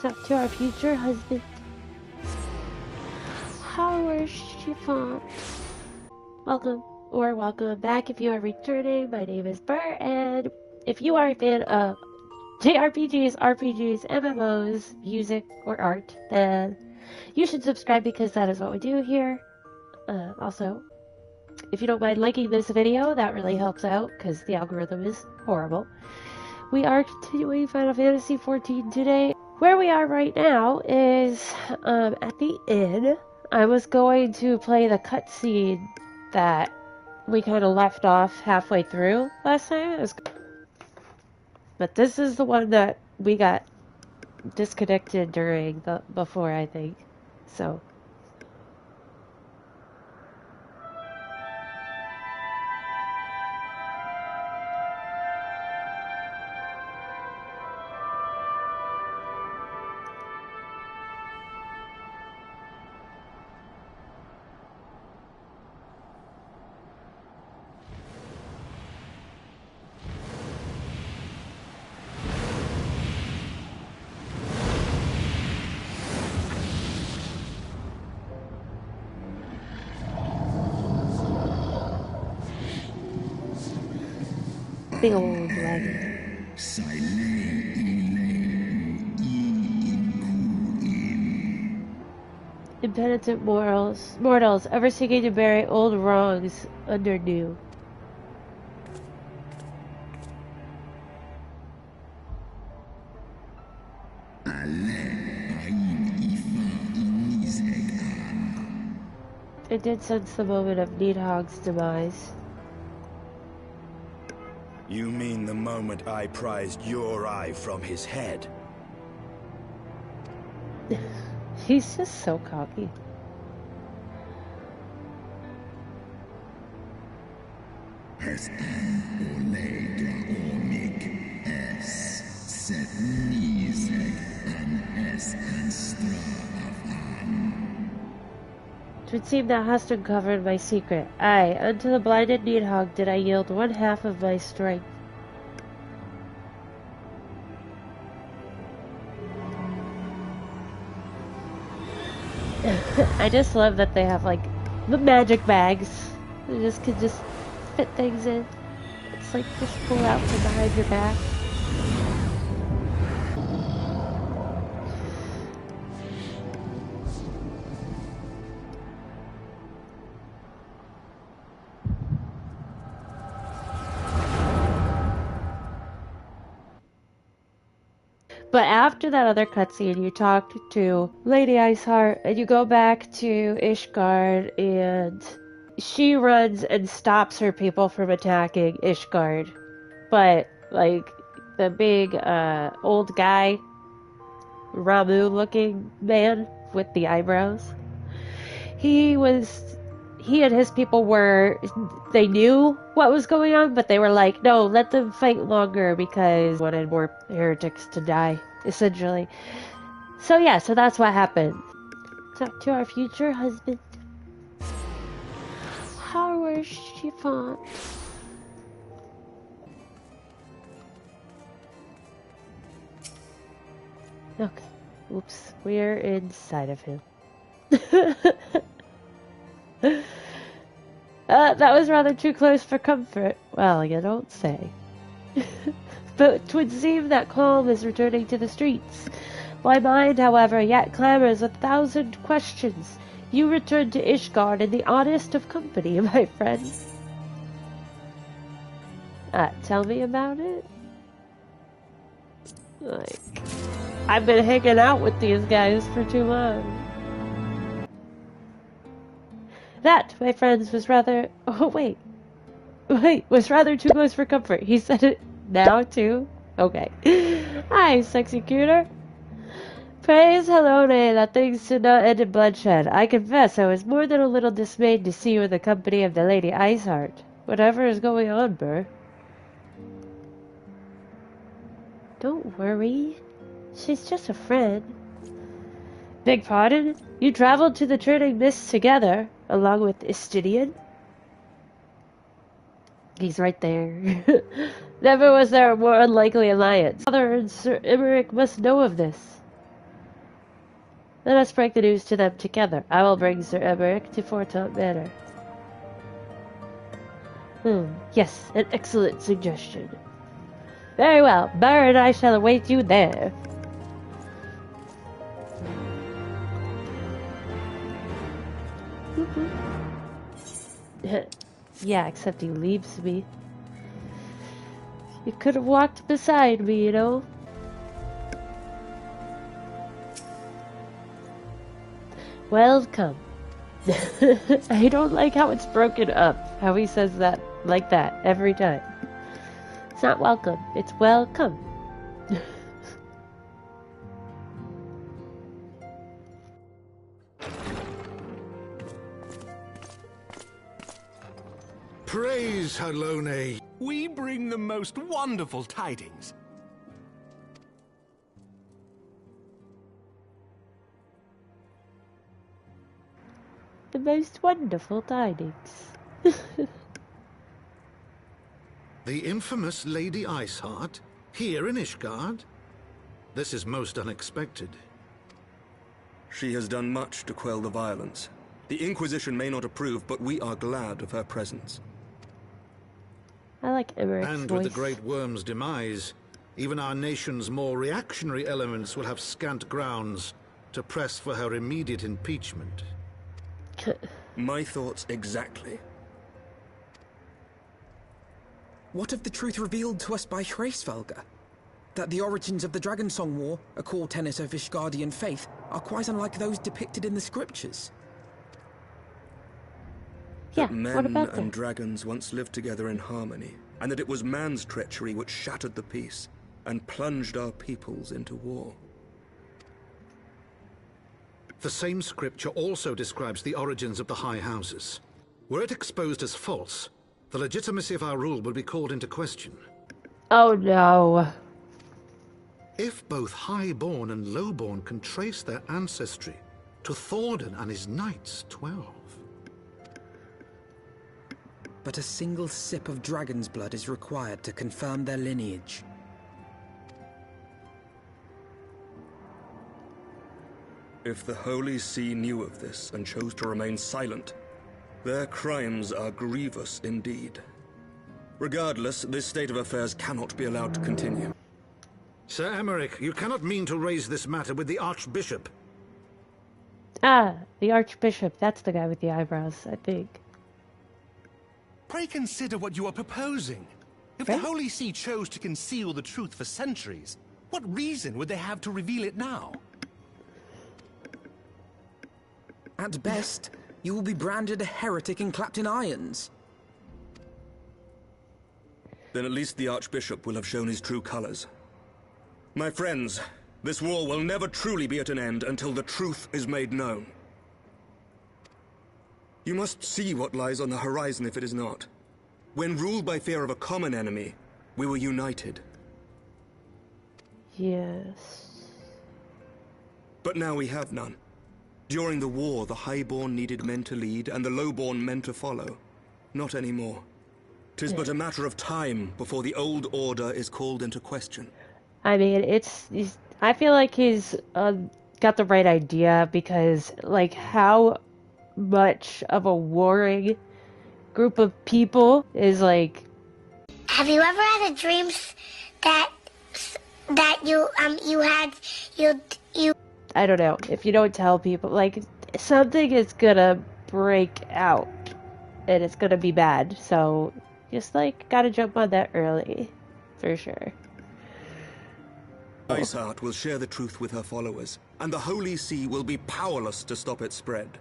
Talk to our future husband. Howard Chiffon. Welcome back if you are returning. My name is Burr, and if you are a fan of JRPGs, RPGs, MMOs, music, or art, then you should subscribe because that is what we do here. Also, if you don't mind liking this video, that really helps out because the algorithm is horrible. We are continuing Final Fantasy XIV today. Where we are right now is at the inn. I was going to play the cutscene that we kind of left off halfway through last time. But this is the one that we got disconnected during before, I think. So. Big old dragon. Impenitent mortals, ever seeking to bury old wrongs under new. I did sense the moment of Nidhogg's demise. You mean the moment I prized your eye from his head? He's just so cocky. It would seem thou hast uncovered my secret. Aye, unto the blinded Nidhogg did I yield one half of my strength. I just love that they have like the magic bags. They just could just fit things in. It's like just pull out from behind your back. But after that other cutscene, you talk to Lady Iceheart, and you go back to Ishgard, and she runs and stops her people from attacking Ishgard. But, like, the big, old guy, Ramu-looking man with the eyebrows, he and his people they knew what was going on, but they were like, no, let them fight longer because they wanted more heretics to die, essentially. So yeah, so that's what happened. Talk to our future husband. Howard Chiffon. Okay. Oops. We're inside of him. That was rather too close for comfort. Well, you don't say. But 'twould seem that calm is returning to the streets. My mind, however, yet clamors 1,000 questions. You return to Ishgard in the oddest of company, my friend. Tell me about it? Like, I've been hanging out with these guys for too long. That, my friends, was rather... Oh, wait, was rather too close for comfort. He said it now, too? Okay. Hi, sexy cuter. Praise Helone that things did not end in bloodshed. I confess I was more than a little dismayed to see you in the company of the Lady Iceheart. Whatever is going on, Burr? Don't worry. She's just a friend. Beg pardon? You traveled to the Turning Mists together, along with Istidian? He's right there. Never was there a more unlikely alliance. Father and Sir Emmerich must know of this. Let us break the news to them together. I will bring Sir Emmerich to Fortaunt Manor. Yes, an excellent suggestion. Very well, Burr and I shall await you there. Yeah, except he leaves me. You could have walked beside me, you know? Welcome. I don't like how it's broken up. How he says that like that every time. It's not welcome, it's welcome. Praise Halone. We bring the most wonderful tidings. The most wonderful tidings. The infamous Lady Iceheart, here in Ishgard? This is most unexpected. She has done much to quell the violence. The Inquisition may not approve, but we are glad of her presence. I like Emmerich's And voice. with the Great Worm's demise, even our nation's more reactionary elements will have scant grounds to press for her immediate impeachment. My thoughts exactly. What of the truth revealed to us by Hraesvelga? That the origins of the Dragonsong War, a core tenet of Ishgardian faith, are quite unlike those depicted in the scriptures. Yeah, That men what about and that? dragons once lived together in harmony, and that it was man's treachery which shattered the peace and plunged our peoples into war. The same scripture also describes the origins of the High Houses. Were it exposed as false, the legitimacy of our rule would be called into question. Oh no. If both Highborn and Lowborn can trace their ancestry to Thordan and his Knights 12. But a single sip of dragon's blood is required to confirm their lineage. If the Holy See knew of this and chose to remain silent, their crimes are grievous indeed. Regardless, this state of affairs cannot be allowed to continue. Sir Emmerich, you cannot mean to raise this matter with the Archbishop. Ah, the Archbishop. That's the guy with the eyebrows, I think. Pray consider what you are proposing. If Right? the Holy See chose to conceal the truth for centuries, what reason would they have to reveal it now? At best, you will be branded a heretic and clapped in irons. Then at least the Archbishop will have shown his true colors. My friends, this war will never truly be at an end until the truth is made known. You must see what lies on the horizon if it is not. When ruled by fear of a common enemy, we were united. Yes. But now we have none. During the war, the Highborn needed men to lead, and the Lowborn men to follow. Not anymore. 'Tis but a matter of time before the old order is called into question. I mean, I feel like he's got the right idea because, like, how much of a warring group of people is like. Have you ever had a dream that you I don't know. If you don't tell people, like, something is gonna break out, and it's gonna be bad. So, just like, gotta jump on that early, for sure. Iceheart will share the truth with her followers, and the Holy See will be powerless to stop its spread.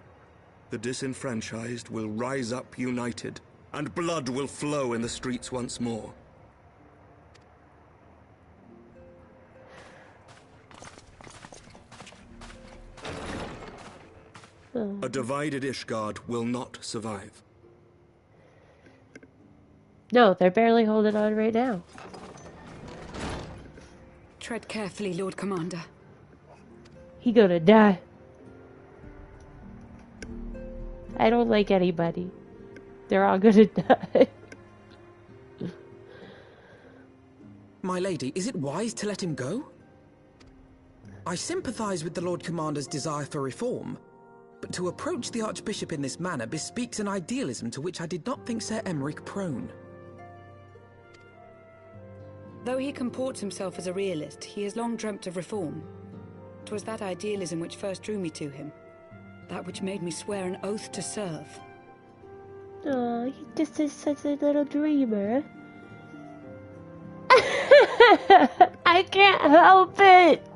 The disenfranchised will rise up united, and blood will flow in the streets once more. A divided Ishgard will not survive. No, they're barely holding on right now. Tread carefully, Lord Commander. He gonna die. I don't like anybody. They're all gonna die. My lady, is it wise to let him go? I sympathize with the Lord Commander's desire for reform, but to approach the Archbishop in this manner bespeaks an idealism to which I did not think Sir Emmerich prone. Though he comports himself as a realist, he has long dreamt of reform. 'Twas that idealism which first drew me to him. That which made me swear an oath to serve. Oh, he just is such a little dreamer. I can't help it!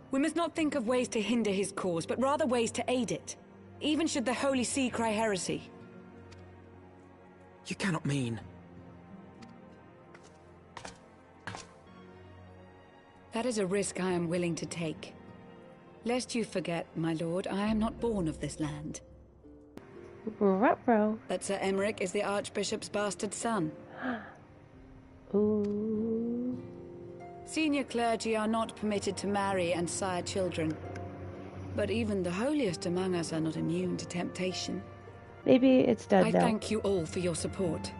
We must not think of ways to hinder his cause, but rather ways to aid it. Even should the Holy See cry heresy. You cannot mean... That is a risk I am willing to take. Lest you forget, my lord, I am not born of this land. Ruh-roh. That Sir Emmerich is the Archbishop's bastard son. Ooh. Senior clergy are not permitted to marry and sire children. But even the holiest among us are not immune to temptation. Maybe it's done I now. thank you all for your support.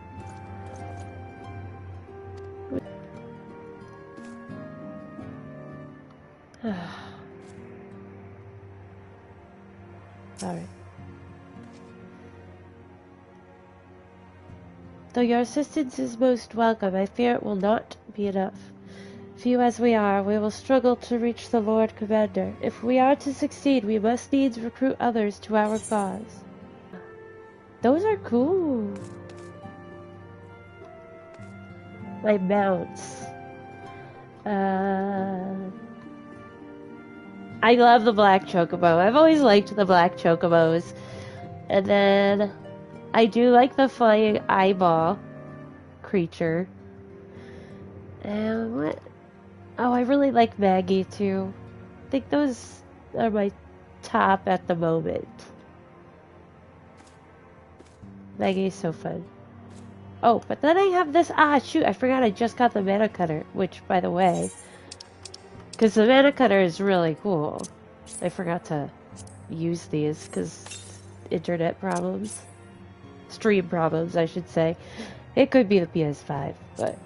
Alright. Though your assistance is most welcome, I fear it will not be enough. Few as we are, we will struggle to reach the Lord Commander. If we are to succeed, we must needs recruit others to our cause. Those are cool. My mounts. I love the black chocobo. I've always liked the black chocobos. And then I do like the flying eyeball creature. And what? Oh, I really like Maggie too. I think those are my top at the moment. Maggie's so fun. Oh, but then I have this. Ah, shoot, I forgot I just got the mana cutter. Which, by the way, because the mana cutter is really cool. I forgot to use these because internet problems. Stream problems, I should say. It could be the PS5, but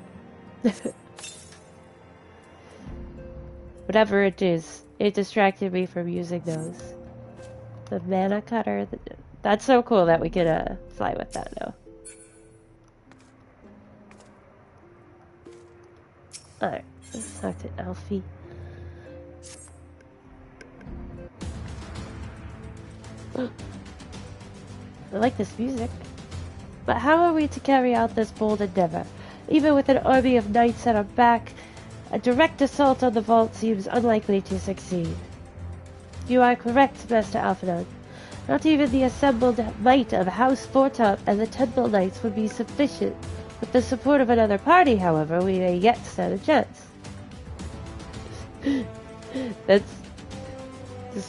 whatever it is, it distracted me from using those. The mana cutter, that's so cool that we could fly with that now. Alright, let's talk to Alfie. I like this music. But how are we to carry out this bold endeavor? Even with an army of knights at our back, a direct assault on the vault seems unlikely to succeed. You are correct, Master Alphinaud. Not even the assembled might of House Fortop and the Temple Knights would be sufficient. With the support of another party, however, we may yet stand a chance. This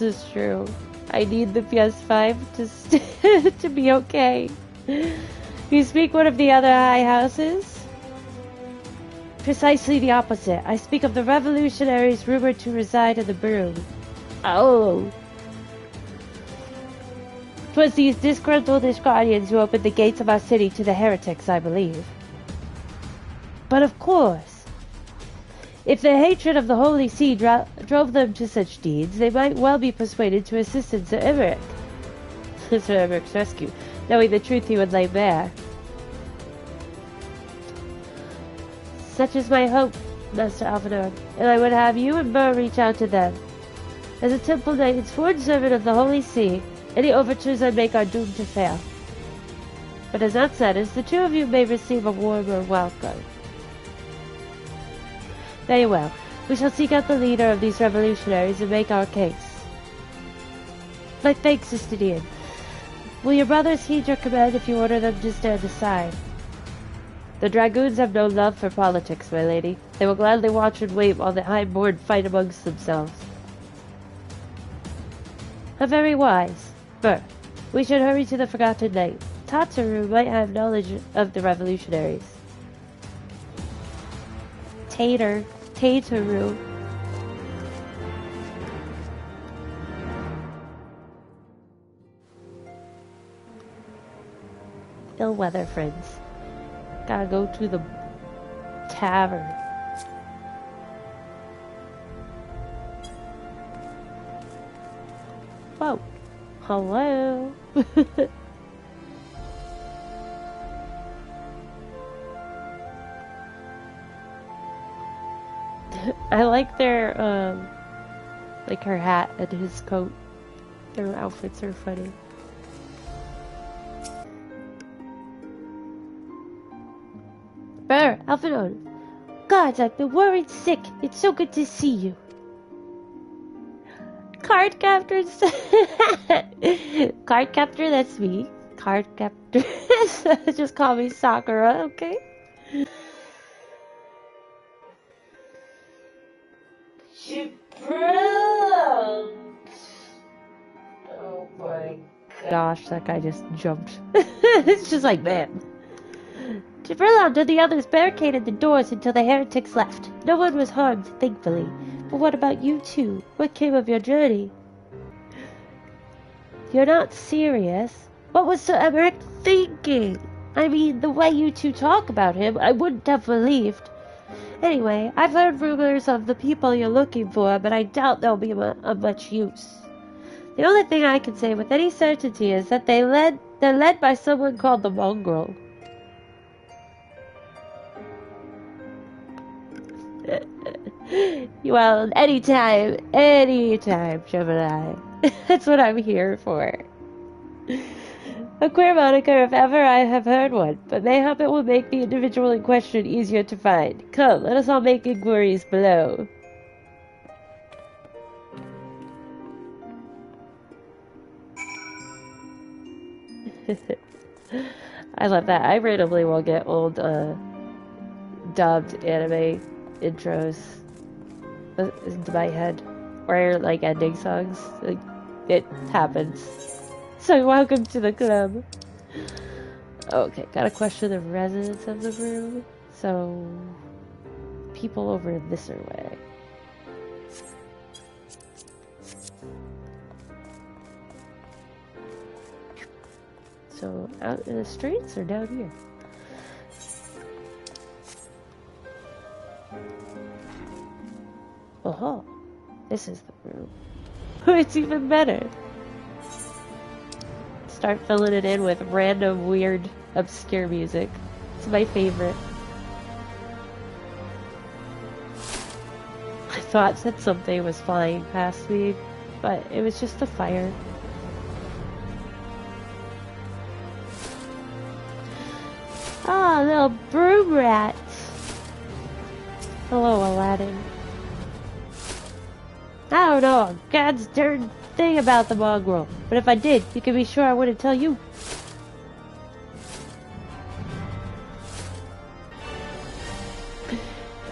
is true. I need the PS5 to be okay. You speak one of the other high houses? Precisely the opposite. I speak of the revolutionaries rumored to reside in the Broom. Oh. 'Twas these disgruntled guardians who opened the gates of our city to the heretics, I believe. But of course, if the hatred of the Holy See drove them to such deeds, they might well be persuaded to assist in Sir Emmerich. Sir Emmerich's rescue, knowing the truth he would lay bare. Such is my hope, Master Alphinaud, and I would have you and Burr reach out to them. As a Temple Knight and sworn servant of the Holy See, any overtures I make are doomed to fail. But as that said, the two of you may receive a warmer welcome. Very well. We shall seek out the leader of these revolutionaries and make our case. My thanks, Justinian. Will your brothers heed your command if you order them to stand aside? The dragoons have no love for politics, my lady. They will gladly watch and wait while the highborn fight amongst themselves. How very wise. Burr, we should hurry to the Forgotten Knight. Tataru might have knowledge of the revolutionaries. Tataru. Ill weather, friends. Gotta go to the tavern. phone. Hello? I like their, like her hat and his coat. Their outfits are funny. Brr, Alphinaud. God, I've been worried sick. It's so good to see you. Card captor. Card captor, that's me. Card captor. Just call me Sakura, okay? Oh my gosh, that guy just jumped. It's just like, man. Berrrlynn and the others barricaded the doors until the heretics left. No one was harmed, thankfully. But what about you two? What came of your journey? You're not serious? What was Sir Emmerich thinking? I mean, the way you two talk about him, I wouldn't have believed. Anyway, I've heard rumors of the people you're looking for, but I doubt they'll be of much use. The only thing I can say with any certainty is that they're led by someone called the Mongrel. Well, anytime, Gemini. That's what I'm here for. A queer moniker if ever I have heard one, but mayhap it will make the individual in question easier to find. Come, let us all make inquiries below. I love that. I randomly will get old, dubbed anime intros into my head, or like ending songs. Like, it happens. So welcome to the club. Okay, gotta question the residents of the room. So people over this way. So out in the streets or down here? Oh, this is the room. It's even better. Start filling it in with random, weird, obscure music. It's my favorite. I thought that something was flying past me, but it was just a fire. Ah, little broom rat. Hello, Aladdin. I don't know a god's darn thing about the Mongrel, but if I did, you can be sure I wouldn't tell you.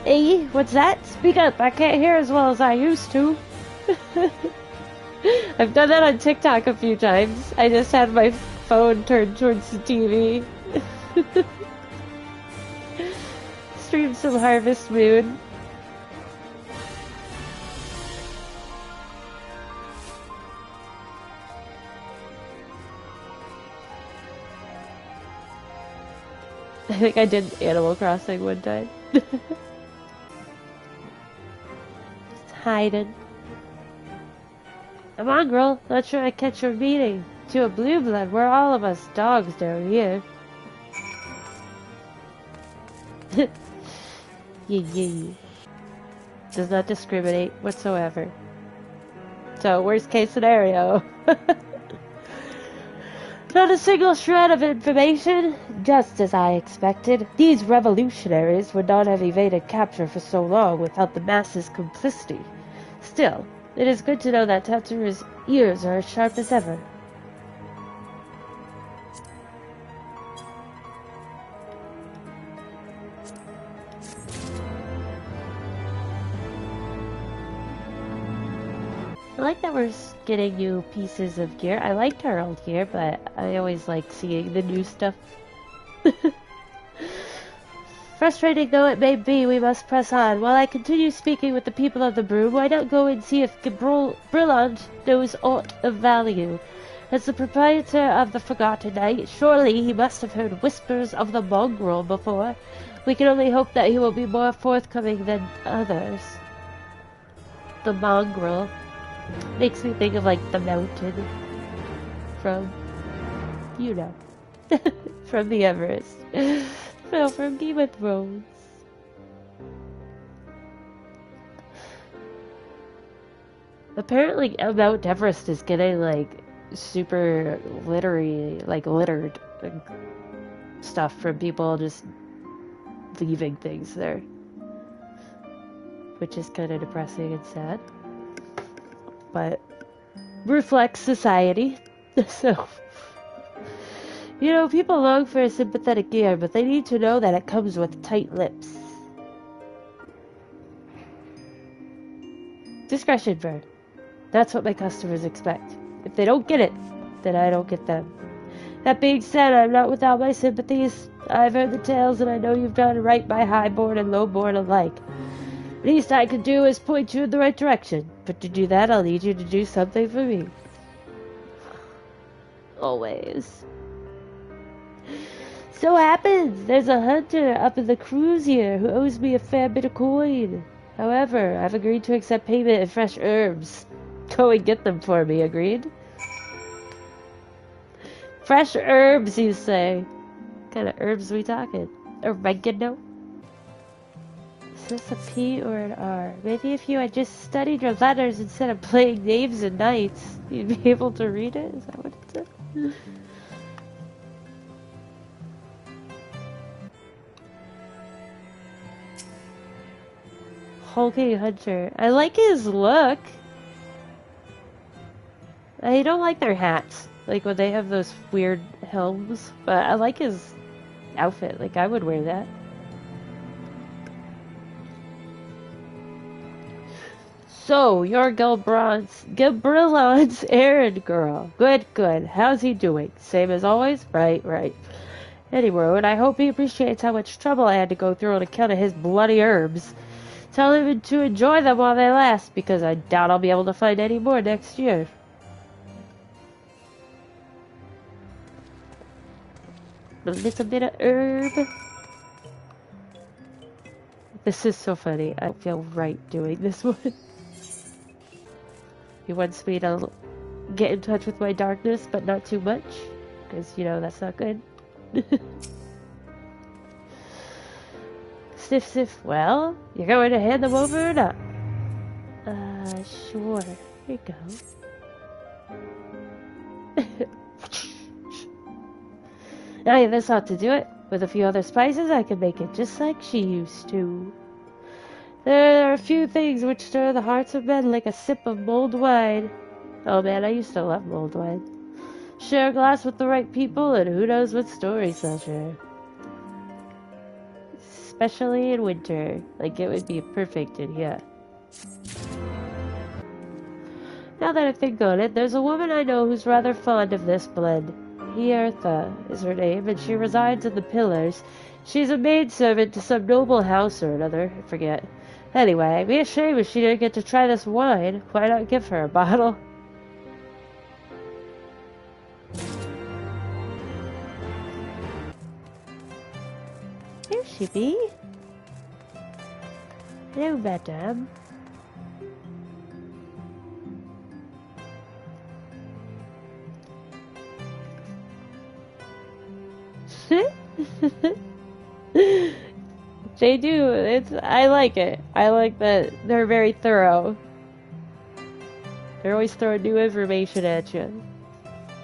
Hey, what's that? Speak up, I can't hear as well as I used to. I've done that on TikTok a few times. I just had my phone turned towards the TV. Stream some Harvest Moon. I think I did Animal Crossing one time. Just hiding. A mongrel, not sure I catch your meaning. To a blue blood, we're all of us dogs down here. Yeah. Does not discriminate whatsoever. So, worst case scenario. Not a single shred of information? Just as I expected. These revolutionaries would not have evaded capture for so long without the masses' complicity. Still, it is good to know that Tatsuru's ears are as sharp as ever. I like that we're getting new pieces of gear. I liked our old gear, but I always like seeing the new stuff. Frustrating though it may be, we must press on. While I continue speaking with the people of the broom, why not go and see if berrrlynn knows aught of value? As the proprietor of the Forgotten Knight, surely he must have heard whispers of the Mongrel before. We can only hope that he will be more forthcoming than others. The Mongrel. Makes me think of like the mountain from, you know, from the Everest. No, from Game of Thrones. Apparently Mount Everest is getting like super littered and stuff from people just leaving things there. Which is kind of depressing and sad. But reflects society. So, you know, people long for a sympathetic ear, but they need to know that it comes with tight lips. Discretion, Bird. That's what my customers expect. If they don't get it, then I don't get them. That being said, I'm not without my sympathies. I've heard the tales, and I know you've done right by highborn and lowborn alike. Least I can do is point you in the right direction. But to do that, I'll need you to do something for me. Always. So happens, there's a hunter up in the cruise here who owes me a fair bit of coin. However, I've agreed to accept payment in fresh herbs. Go and get them for me, agreed? Fresh herbs, you say? What kind of herbs we talking? Oregano? Is this a P or an R? Maybe if you had just studied your letters instead of playing names and nights, you'd be able to read it? Is that what it said? Hulking hunter. I like his look. I don't like their hats. Like when they have those weird helms. But I like his outfit. Like I would wear that. So, you're Gilbrillon's errand girl. Good, good. How's he doing? Same as always? Right, right. Anyway, and I hope he appreciates how much trouble I had to go through on account of his bloody herbs. Tell him to enjoy them while they last, because I doubt I'll be able to find any more next year. A little bit of herb. This is so funny. I feel right doing this one. He wants me to get in touch with my darkness, but not too much. Because, you know, that's not good. Sniff, sniff. Well, you're going to hand them over or not? Sure. Here you go. Now, this ought to do it. With a few other spices, I can make it just like she used to. There are a few things which stir the hearts of men like a sip of mulled wine. Oh man, I used to love mulled wine. Share a glass with the right people, and who knows what stories they'll share. Especially in winter. Like, it would be perfect in here. Now that I think on it, there's a woman I know who's rather fond of this blend. Hiertha is her name, and she resides in the Pillars. She's a maidservant to some noble house or another, I forget. Anyway, it'd be a shame if she didn't get to try this wine. Why not give her a bottle? Here she be. Hello, madame. They do. I like it. I like that they're very thorough. They're always throwing new information at you.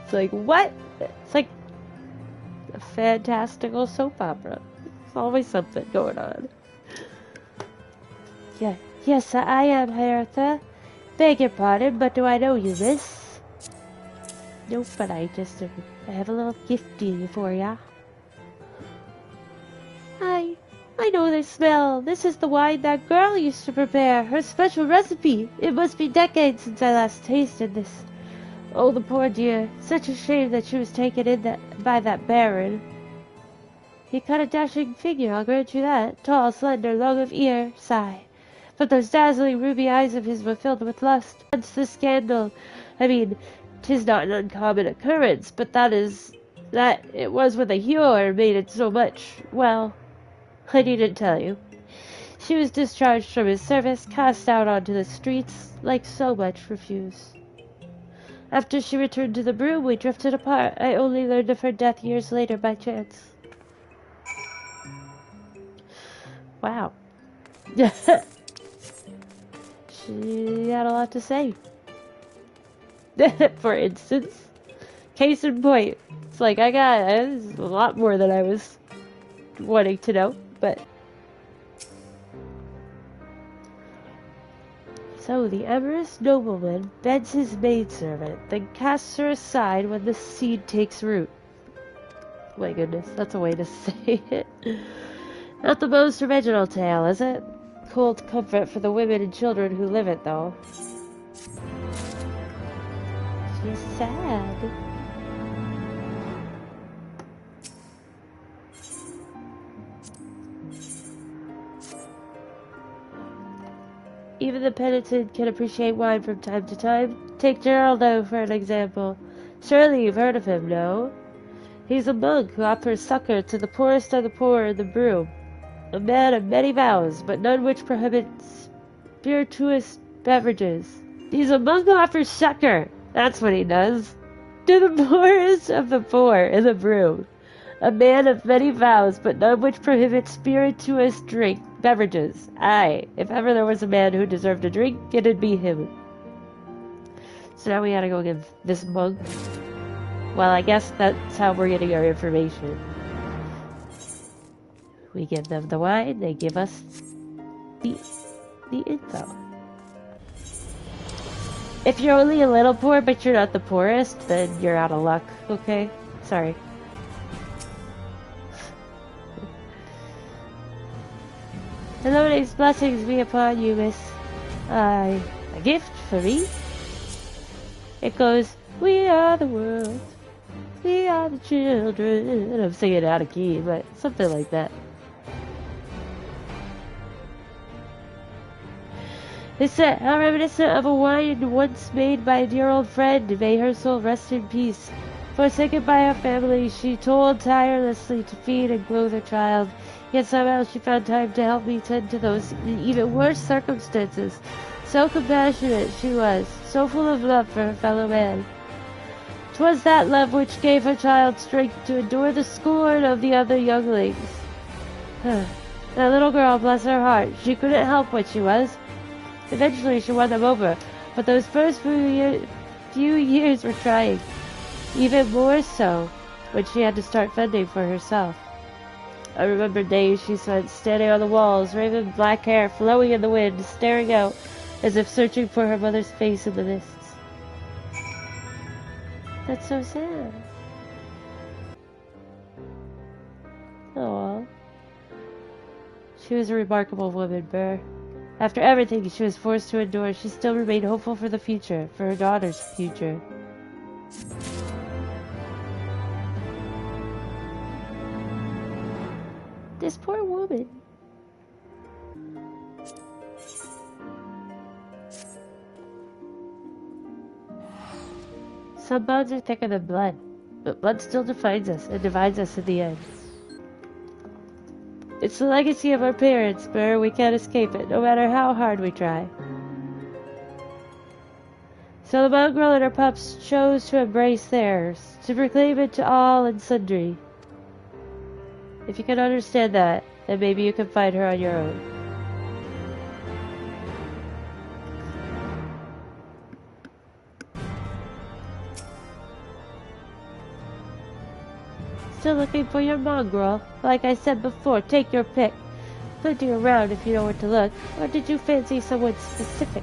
It's like, what? It's like a fantastical soap opera. There's always something going on. Yeah. Yes, I am Hertha. Beg your pardon, but do I know you, miss? Nope, but I have a little gifty for ya. I know this smell. This is the wine that girl used to prepare. Her special recipe. It must be decades since I last tasted this. Oh, the poor dear. Such a shame that she was taken in by that baron. He cut a dashing figure, I'll grant you that. Tall, slender, long of ear, sigh. But those dazzling ruby eyes of his were filled with lust. Once the scandal. I mean, 'tis not an uncommon occurrence, but that it was with a Huor made it so much, well, I needn't tell you. She was discharged from his service, cast out onto the streets, like so much refuse. After she returned to the broom, we drifted apart. I only learned of her death years later by chance. Wow. She had a lot to say. For instance, case in point, it's like I got a lot more than I was wanting to know, but... So the amorous nobleman beds his maidservant, then casts her aside when the seed takes root. My goodness, that's a way to say it. Not the most original tale, is it? Cold comfort for the women and children who live it, though. She's sad. Even the penitent can appreciate wine from time to time. Take Geraldo for an example. Surely you've heard of him, no? He's a monk who offers succor to the poorest of the poor in the broom. A man of many vows, but none which prohibits spirituous beverages. He's a monk who offers succor. That's what he does. To the poorest of the poor in the broom. A man of many vows, but none which prohibits spirituous beverages. Aye, if ever there was a man who deserved a drink, it'd be him. So now we gotta go give this monk... Well, I guess that's how we're getting our information. We give them the wine, they give us the info. If you're only a little poor, but you're not the poorest, then you're out of luck, okay? Sorry. Hello, these blessings be upon you, miss. A gift for me? It goes, we are the world, we are the children. And I'm singing it out of key, but something like that. They said, how reminiscent of a wine once made by a dear old friend. May her soul rest in peace. Forsaken by her family, she toiled tirelessly to feed and clothe her child. Yet somehow she found time to help me tend to those in even worse circumstances. So compassionate she was, so full of love for her fellow man. 'Twas that love which gave her child strength to endure the scorn of the other younglings. That little girl, bless her heart, she couldn't help what she was. Eventually she won them over, but those first few years were trying. Even more so when she had to start fending for herself. I remember days she spent standing on the walls, raven black hair flowing in the wind, staring out as if searching for her mother's face in the mists. That's so sad. Aww. She was a remarkable woman, Burr. After everything she was forced to endure, she still remained hopeful for the future, for her daughter's future. This poor woman. Some bonds are thicker than blood, but blood still defines us and divides us in the end. It's the legacy of our parents, Burr. We can't escape it, no matter how hard we try. So the mongrel and her pups chose to embrace theirs, to proclaim it to all and sundry. If you can understand that, then maybe you can find her on your own. Still looking for your mongrel? Like I said before, take your pick. Plenty around if you know where to look. Or did you fancy someone specific?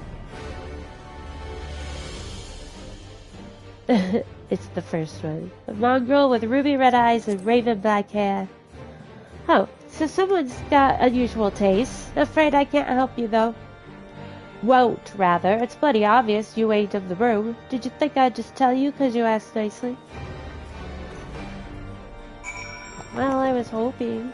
It's the first one. A mongrel with ruby red eyes and raven black hair. Oh, so someone's got unusual tastes. Afraid I can't help you, though. Won't, rather. It's bloody obvious you ain't of the room. Did you think I'd just tell you 'cause you asked nicely? Well, I was hoping.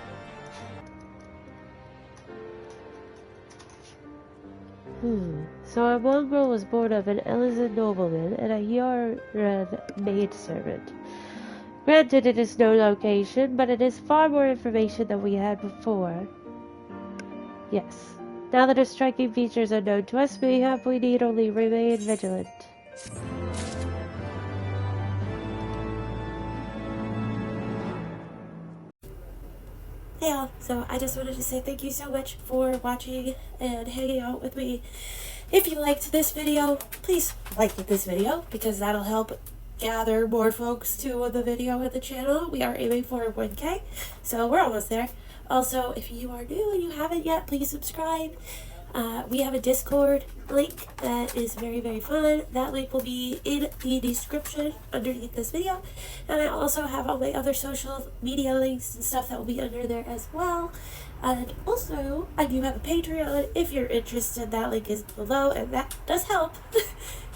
So our mongrel was born of an Elizan nobleman and a Yoran maidservant. Granted, it is no location, but it is far more information than we had before. Yes. Now that a striking feature is unknown to us, we need only remain vigilant. Hey all, so I just wanted to say thank you so much for watching and hanging out with me. If you liked this video, please like this video because that'll help gather more folks to the video and the channel. We are aiming for 1K, so we're almost there. Also, if you are new and you haven't yet, please subscribe. We have a Discord link that is very, very fun. That link will be in the description underneath this video. And I also have all my other social media links and stuff that will be under there as well. And also, I do have a Patreon. If you're interested, that link is below, and that does help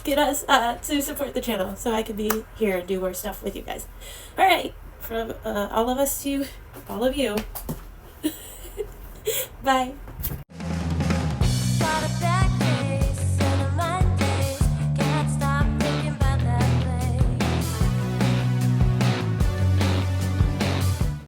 get us to support the channel so I can be here and do more stuff with you guys. Alright, from all of us to all of you. Bye.